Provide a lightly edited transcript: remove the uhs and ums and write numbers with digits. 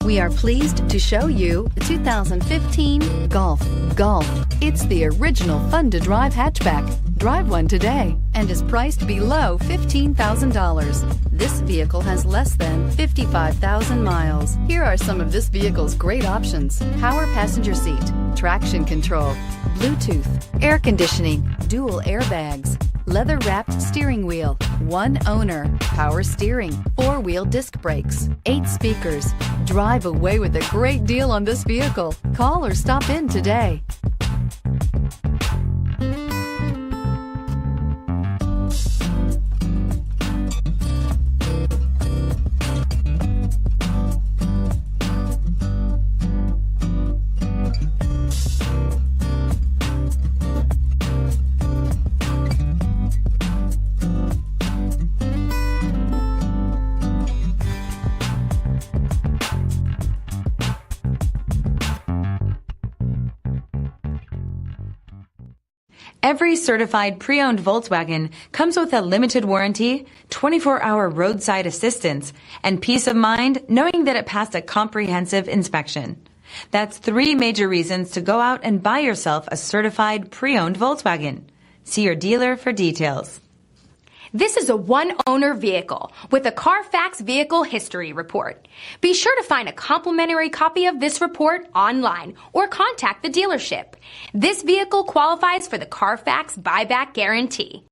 We are pleased to show you the 2015 Golf. Golf. It's the original fun-to-drive hatchback. Drive one today and is priced below $15,000. This vehicle has less than 55,000 miles. Here are some of this vehicle's great options: power passenger seat, traction control, Bluetooth, air conditioning, dual airbags, leather-wrapped steering wheel, one owner, power steering, four-wheel disc brakes, 8 speakers. Drive away with a great deal on this vehicle. Call or stop in today. Every certified pre-owned Volkswagen comes with a limited warranty, 24-hour roadside assistance, and peace of mind knowing that it passed a comprehensive inspection. That's 3 major reasons to go out and buy yourself a certified pre-owned Volkswagen. See your dealer for details. This is a one-owner vehicle with a CARFAX Vehicle History Report. Be sure to find a complimentary copy of this report online or contact the dealership. This vehicle qualifies for the CARFAX Buyback Guarantee.